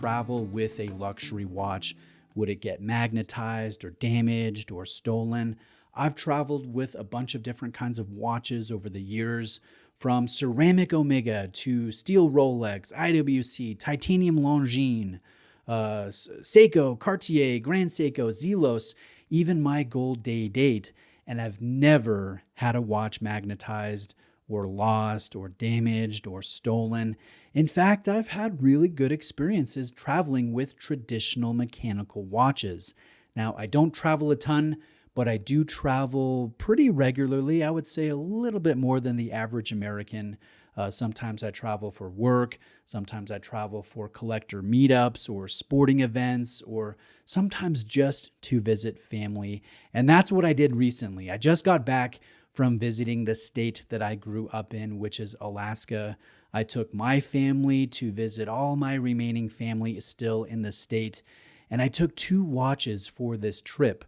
travel with a luxury watch? Would it get magnetized or damaged or stolen? I've traveled with a bunch of different kinds of watches over the years, from ceramic Omega to steel Rolex, IWC, titanium Longines, Seiko, Cartier, Grand Seiko, Zelos, even my gold day date. And I've never had a watch magnetized or lost or damaged or stolen. In fact, I've had really good experiences traveling with traditional mechanical watches. Now, I don't travel a ton, but I do travel pretty regularly. I would say a little bit more than the average American. Sometimes I travel for work. Sometimes I travel for collector meetups or sporting events, or sometimes just to visit family. And that's what I did recently. I just got back from visiting the state that I grew up in, which is Alaska. I took my family to visit all my remaining family still in the state. And I took 2 watches for this trip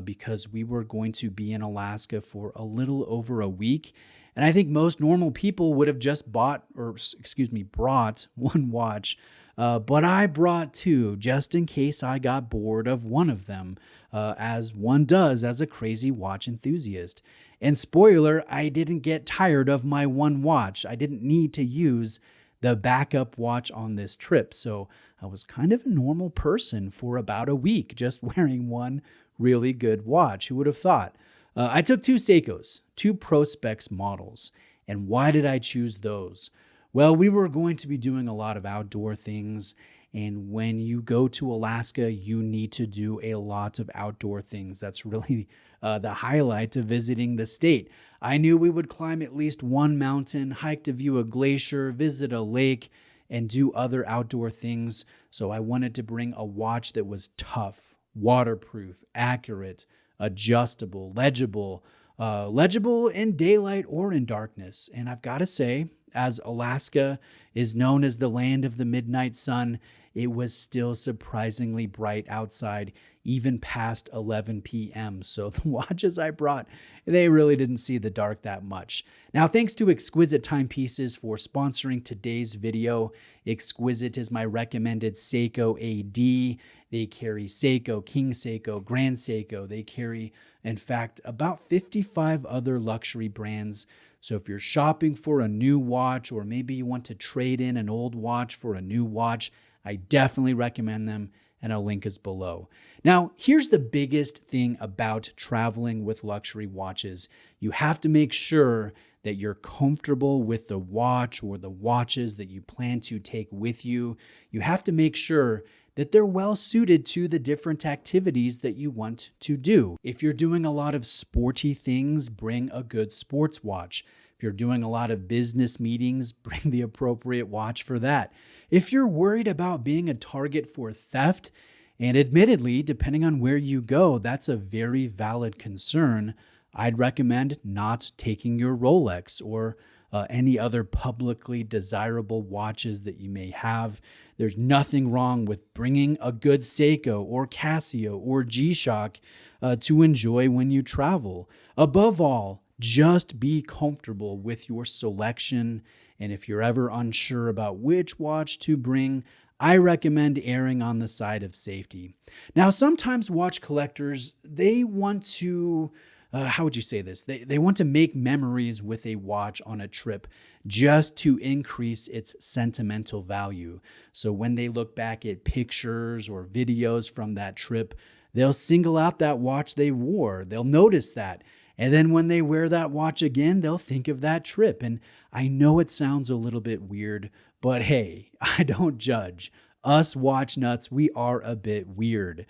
because we were going to be in Alaska for a little over a week. And I think most normal people would have just brought 1 watch. But I brought 2 just in case I got bored of one of them, as one does as a crazy watch enthusiast. And spoiler, I didn't get tired of my 1 watch. I didn't need to use the backup watch on this trip. So I was kind of a normal person for about a week, just wearing 1 really good watch. Who would have thought? I took 2 Seikos, 2 Prospex models. And why did I choose those? Well, we were going to be doing a lot of outdoor things. And when you go to Alaska, you need to do a lot of outdoor things. That's really the highlight of visiting the state. I knew we would climb at least 1 mountain, hike to view a glacier, visit a lake, and do other outdoor things. So I wanted to bring a watch that was tough, waterproof, accurate, adjustable, legible in daylight or in darkness. And I've got to say, as Alaska is known as the land of the midnight sun, it was still surprisingly bright outside, even past 11 p.m. So the watches I brought, they really didn't see the dark that much. Now, thanks to Exquisite Timepieces for sponsoring today's video. Exquisite is my recommended Seiko AD. They carry Seiko, King Seiko, Grand Seiko. They carry, in fact, about 55 other luxury brands. So if you're shopping for a new watch, or maybe you want to trade in an old watch for a new watch, I definitely recommend them, and a link is below. Now, here's the biggest thing about traveling with luxury watches. You have to make sure that you're comfortable with the watch or the watches that you plan to take with you. You have to make sure that they're well suited to the different activities that you want to do. If you're doing a lot of sporty things, bring a good sports watch. If you're doing a lot of business meetings, bring the appropriate watch for that. If you're worried about being a target for theft, and admittedly, depending on where you go, that's a very valid concern, I'd recommend not taking your Rolex or any other publicly desirable watches that you may have. There's nothing wrong with bringing a good Seiko or Casio or G-Shock to enjoy when you travel. Above all, just be comfortable with your selection. And if you're ever unsure about which watch to bring, I recommend erring on the side of safety. Now, sometimes watch collectors, they want to how would you say this? They want to make memories with a watch on a trip just to increase its sentimental value. So when they look back at pictures or videos from that trip, they'll single out that watch they wore. They'll notice that. And then when they wear that watch again, they'll think of that trip. And I know it sounds a little bit weird, but hey, I don't judge. Us watch nuts, we are a bit weird.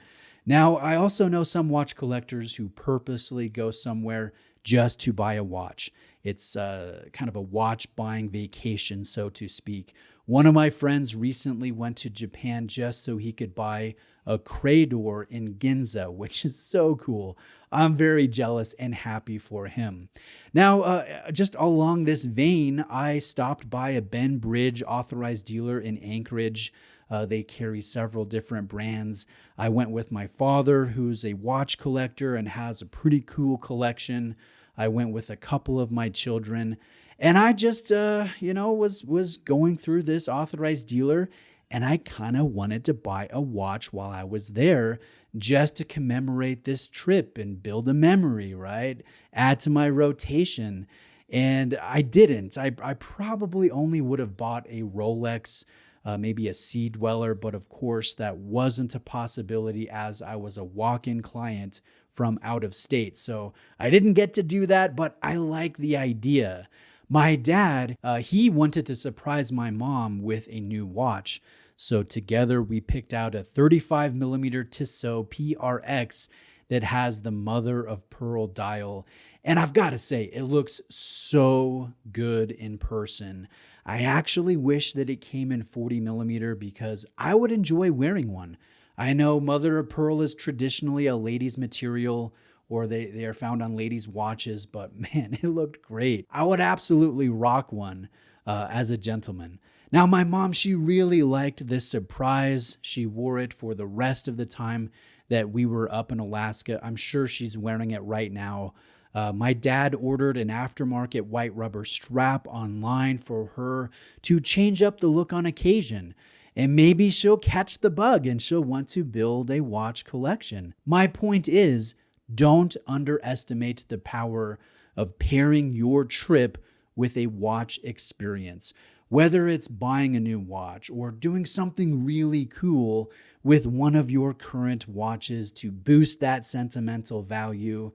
Now, I also know some watch collectors who purposely go somewhere just to buy a watch. It's kind of a watch buying vacation, so to speak. One of my friends recently went to Japan just so he could buy a Crador in Ginza, which is so cool. I'm very jealous and happy for him. Now, just along this vein, I stopped by a Ben Bridge authorized dealer in Anchorage. They carry several different brands. I went with my father, who's a watch collector and has a pretty cool collection. I went with a couple of my children, and I just, was going through this authorized dealer, And I kind of wanted to buy a watch while I was there just to commemorate this trip and build a memory, right? Add to my rotation. And I didn't. I probably only would have bought a Rolex, maybe a Sea Dweller, but of course that wasn't a possibility as I was a walk-in client from out of state. So I didn't get to do that, but I like the idea. My dad, he wanted to surprise my mom with a new watch. So together we picked out a 35 millimeter Tissot PRX that has the mother of pearl dial. And I've got to say, it looks so good in person. I actually wish that it came in 40 millimeter because I would enjoy wearing one. I know mother of pearl is traditionally a lady's material, or they are found on ladies' watches, but man, it looked great. I would absolutely rock one as a gentleman. Now, my mom, she really liked this surprise. She wore it for the rest of the time that we were up in Alaska. I'm sure she's wearing it right now. My dad ordered an aftermarket white rubber strap online for her to change up the look on occasion. And maybe she'll catch the bug and she'll want to build a watch collection. My point is, don't underestimate the power of pairing your trip with a watch experience. Whether it's buying a new watch or doing something really cool with one of your current watches to boost that sentimental value,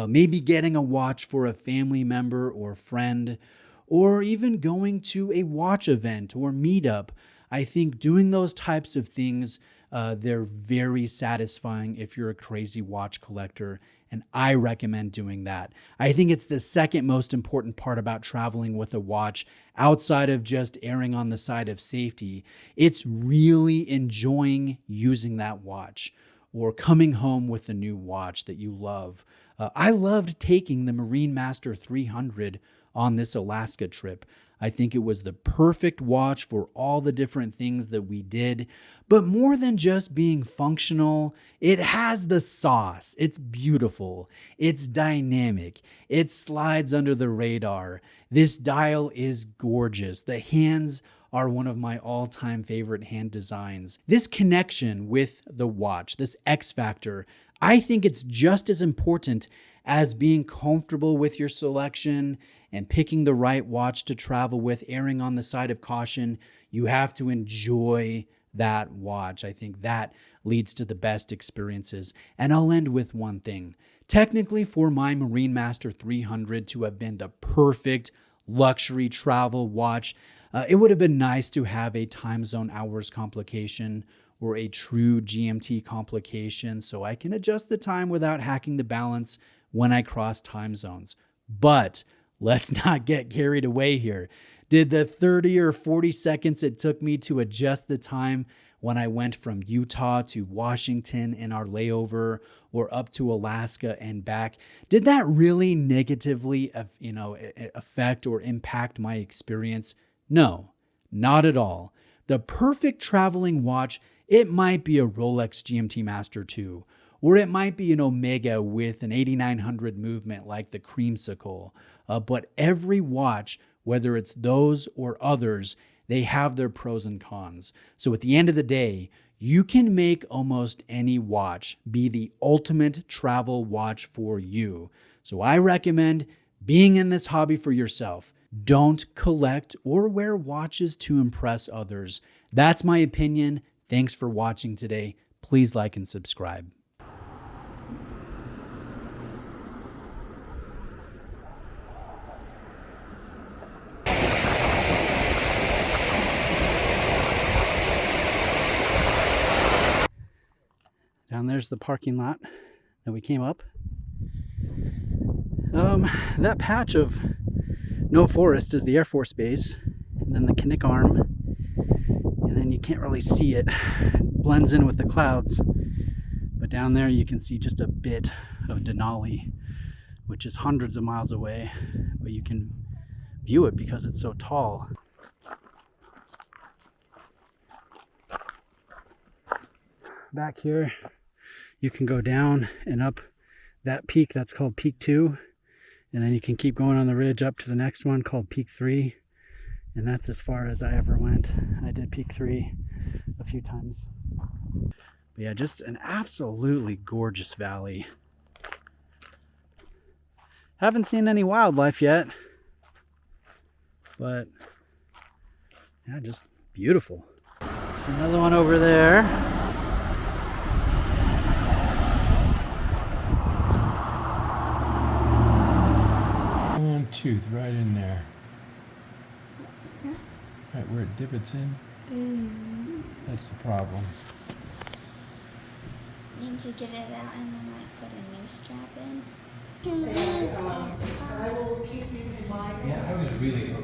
maybe getting a watch for a family member or friend, or even going to a watch event or meetup. I think doing those types of things, they're very satisfying if you're a crazy watch collector, and I recommend doing that. I think it's the second most important part about traveling with a watch outside of just erring on the side of safety. It's really enjoying using that watch or coming home with a new watch that you love. I loved taking the Marine Master 300 on this Alaska trip. I think it was the perfect watch for all the different things that we did. But more than just being functional, it has the sauce. It's beautiful. It's dynamic. It slides under the radar. This dial is gorgeous. The hands are one of my all-time favorite hand designs. This connection with the watch, this X factor, I think it's just as important as being comfortable with your selection and picking the right watch to travel with, erring on the side of caution. You have to enjoy that watch. I think that leads to the best experiences. And I'll end with one thing. Technically, for my Marine Master 300 to have been the perfect luxury travel watch, it would have been nice to have a time zone hours complication or a true GMT complication so I can adjust the time without hacking the balance when I cross time zones. But let's not get carried away here. Did the 30 or 40 seconds it took me to adjust the time when I went from Utah to Washington in our layover or up to Alaska and back, did that really negatively affect or impact my experience? No, not at all. The perfect traveling watch, it might be a Rolex GMT Master 2, or it might be an Omega with an 8900 movement like the Creamsicle. But every watch, whether it's those or others, they have their pros and cons. So at the end of the day, you can make almost any watch be the ultimate travel watch for you. So I recommend being in this hobby for yourself. Don't collect or wear watches to impress others. That's my opinion. Thanks for watching today. Please like and subscribe. Down there's the parking lot that we came up. That patch of no forest is the Air Force Base, and then the Kinnick Arm, and then you can't really see it. It blends in with the clouds. But down there you can see just a bit of Denali, which is hundreds of miles away, but you can view it because it's so tall. Back here, you can go down and up that peak that's called Peak 2, and then you can keep going on the ridge up to the next one called Peak 3, and that's as far as I ever went. I did Peak 3. a few times. But yeah, just an absolutely gorgeous valley. Haven't seen any wildlife yet, but yeah, just beautiful. There's another one over there. One tooth right in there. Right where it divots in. That's the problem. Need to get it out and then like put a new strap in. I will keep you in mind. Yeah, I was really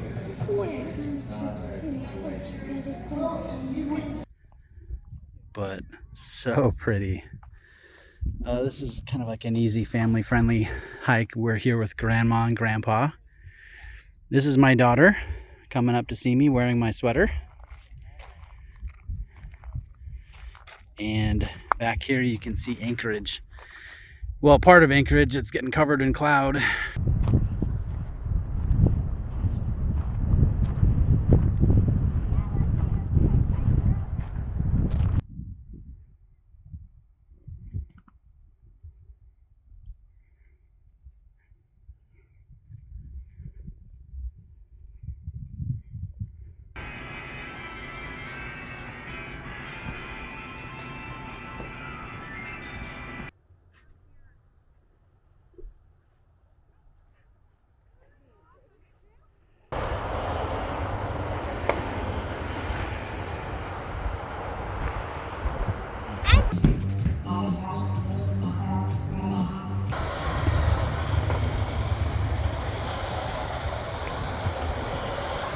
But so pretty. This is kind of like an easy family-friendly hike. We're here with Grandma and Grandpa. This is my daughter coming up to see me wearing my sweater. And back here you can see Anchorage. Well, part of Anchorage, it's getting covered in cloud.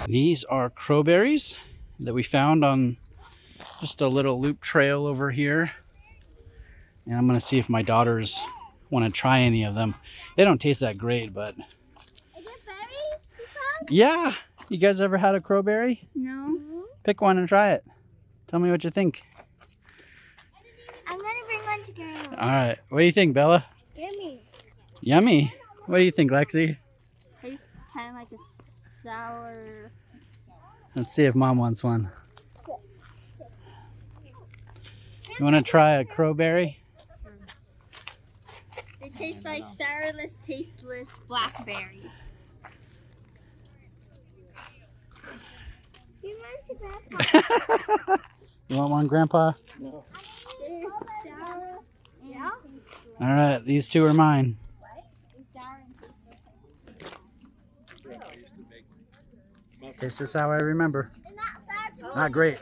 These are crowberries that we found on just a little loop trail over here. And I'm gonna see if my daughters want to try any of them. They don't taste that great, but... Is it berries? Yeah! You guys ever had a crowberry? No. Pick one and try it. Tell me what you think. I'm gonna bring one to Grandma. Alright, what do you think, Bella? Yummy. Yummy! What do you think, Lexi? Tastes kind of like a sour. Let's see if Mom wants one. You want to try a crowberry? They taste like sourless, tasteless blackberries. You want one, Grandpa? No. They're sour. Yeah? Alright, these two are mine. Tastes just how I remember. Not great.